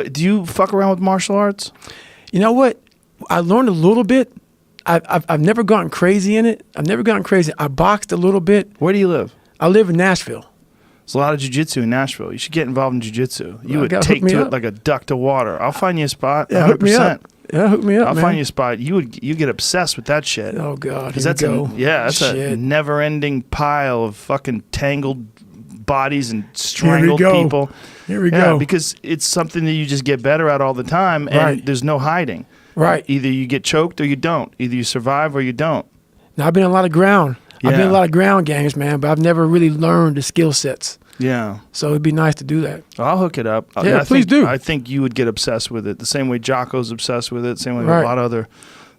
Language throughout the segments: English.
Do you fuck around with martial arts? You know what? I learned a little bit. I've never gotten crazy in it. I boxed a little bit. Where do you live? I live in Nashville. There's a lot of jiu-jitsu in Nashville. You should get involved in jiu-jitsu. You would take to it like a duck to water. I'll find you a spot. Yeah, 100%. hook me up. Yeah, hook me up, I'll man. find you a spot. You get obsessed with that shit. Oh God, because that's a never-ending pile of fucking tangled bodies and strangled people. Here we go. Because it's something that you just get better at all the time, and there's no hiding. Right. Either you get choked or you don't. Either you survive or you don't. Now I've been in a lot of ground. Yeah. I've been in a lot of ground games, man, but I've never really learned the skill sets. Yeah. So it'd be nice to do that. I'll hook it up. Yeah, please do. I think you would get obsessed with it the same way Jocko's obsessed with it, the same way a lot of other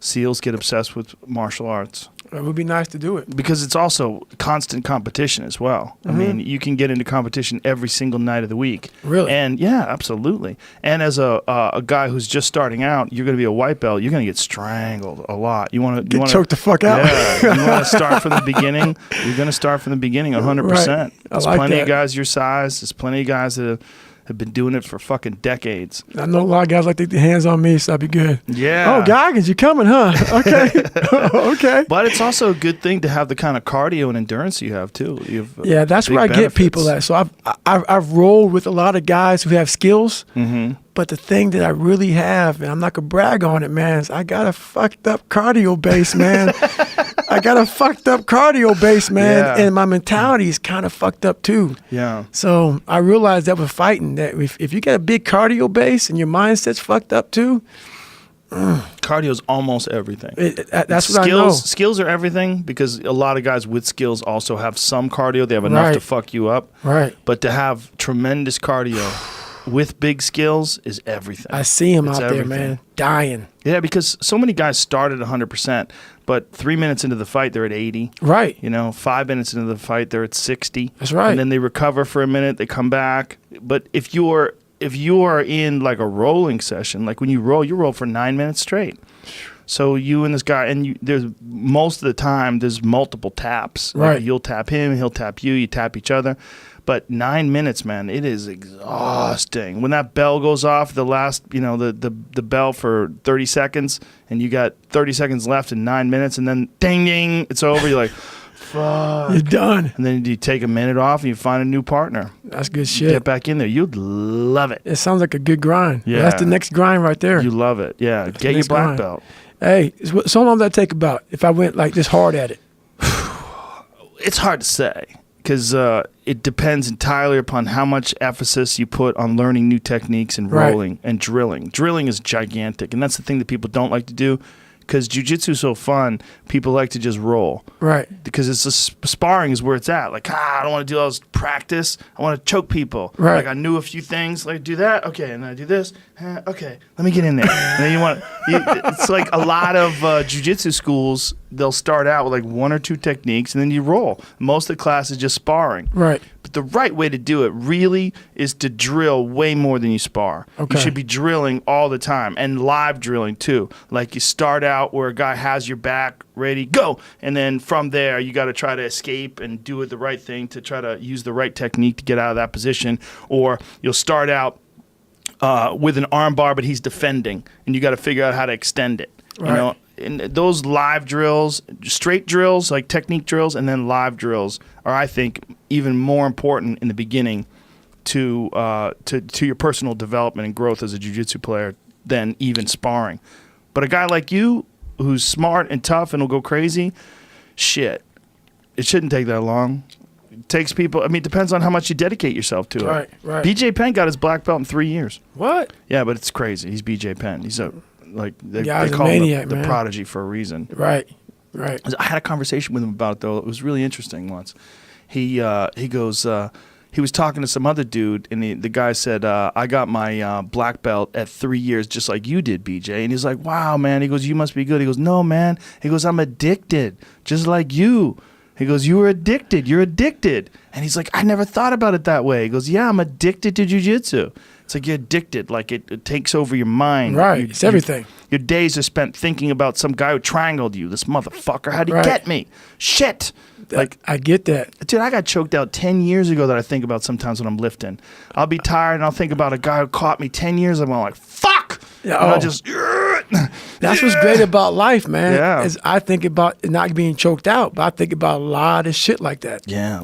SEALs get obsessed with martial arts. It would be nice to do it. Because it's also constant competition as well. I mean, you can get into competition every single night of the week. Really? And yeah, absolutely. And as a guy who's just starting out, you're going to be a white belt. You're going to get strangled a lot. You want to choke the fuck out. Yeah. You want to start from the beginning. You're going to start from the beginning 100%. Right. There's plenty of guys your size. There's plenty of guys that have been doing it for fucking decades. I know a lot of guys like to take their hands on me, so I'd be good. Yeah. Oh, Goggins, you coming, huh? Okay. Okay. But it's also a good thing to have the kind of cardio and endurance you have too. Yeah, that's where I get people at. So I've rolled with a lot of guys who have skills. But the thing that I really have, and I'm not gonna brag on it, man, is I got a fucked up cardio base, man. Yeah. And my mentality is kind of fucked up too. Yeah. So I realized that with fighting, that if you got a big cardio base and your mindset's fucked up too, cardio is almost everything. That's what I know. Skills are everything because a lot of guys with skills also have some cardio. They have enough to fuck you up. Right. But to have tremendous cardio with big skills is everything. I see them out there, man, dying. Yeah, because so many guys start at 100%, but 3 minutes into the fight, they're at 80. Right. 5 minutes into the fight, they're at 60. That's right. And then they recover for a minute, they come back. But if you are in like a rolling session, like when you roll for 9 minutes straight. So you and this guy, and there's most of the time there's multiple taps. Right. Like you'll tap him, he'll tap you, you tap each other. But 9 minutes, man, it is exhausting. When that bell goes off, the last, the bell for 30 seconds, and you got 30 seconds left in 9 minutes, and then ding, ding, it's over. You're like, fuck. You're done. And then you take a minute off, and you find a new partner. That's good shit. Get back in there. You'd love it. It sounds like a good grind. Yeah. That's the next grind right there. You love it. Yeah. Get your black belt. Hey, so long that take about if I went like this hard at it? It's hard to say. Because it depends entirely upon how much emphasis you put on learning new techniques and rolling and drilling. Drilling is gigantic, and that's the thing that people don't like to do. Because jiu-jitsu is so fun, people like to just roll. Right. Because it's sparring is where it's at. Like, I don't want to do all this practice. I want to choke people. Right. Like, I knew a few things. Like, do that. Okay. And then I do this. Okay. Let me get in there. And then it's like a lot of jiu-jitsu schools, they'll start out with like one or two techniques, and then you roll. Most of the class is just sparring. Right. But the right way to do it really is to drill way more than you spar. Okay. You should be drilling all the time, and live drilling too. Like you start out where a guy has your back, ready, go. And then from there, you got to try to escape and do it the right thing to try to use the right technique to get out of that position. Or you'll start out with an arm bar, but he's defending, and you got to figure out how to extend it. Right. You know, and those live drills, straight drills, like technique drills, and then live drills are, I think, even more important in the beginning to your personal development and growth as a jiu-jitsu player than even sparring. But a guy like you, who's smart and tough and will go crazy, shit, it shouldn't take that long. It takes people. I mean, it depends on how much you dedicate yourself to it. Right, right. BJ Penn got his black belt in 3 years. What? Yeah, but it's crazy. He's BJ Penn. He's a they call him the prodigy for a reason. Right, right. I had a conversation with him about it, though. It was really interesting once. He goes. He was talking to some other dude, and the guy said, I got my black belt at 3 years, just like you did, BJ. And he's like, wow, man. He goes, you must be good. He goes, no, man. He goes, I'm addicted, just like you. He goes, you were addicted. You're addicted. And he's like, I never thought about it that way. He goes, yeah, I'm addicted to jiu-jitsu. It's like you're addicted. Like it takes over your mind. Right. It's everything. Your days are spent thinking about some guy who triangled you. This motherfucker. How'd he get me? Shit. Like I get that. Dude, I got choked out 10 years ago that I think about sometimes when I'm lifting. I'll be tired and I'll think about a guy who caught me 10 years ago. I'm like, fuck. Yeah, and I'll just. That's what's great about life, man. Yeah. Is I think about not being choked out, but I think about a lot of shit like that. Yeah.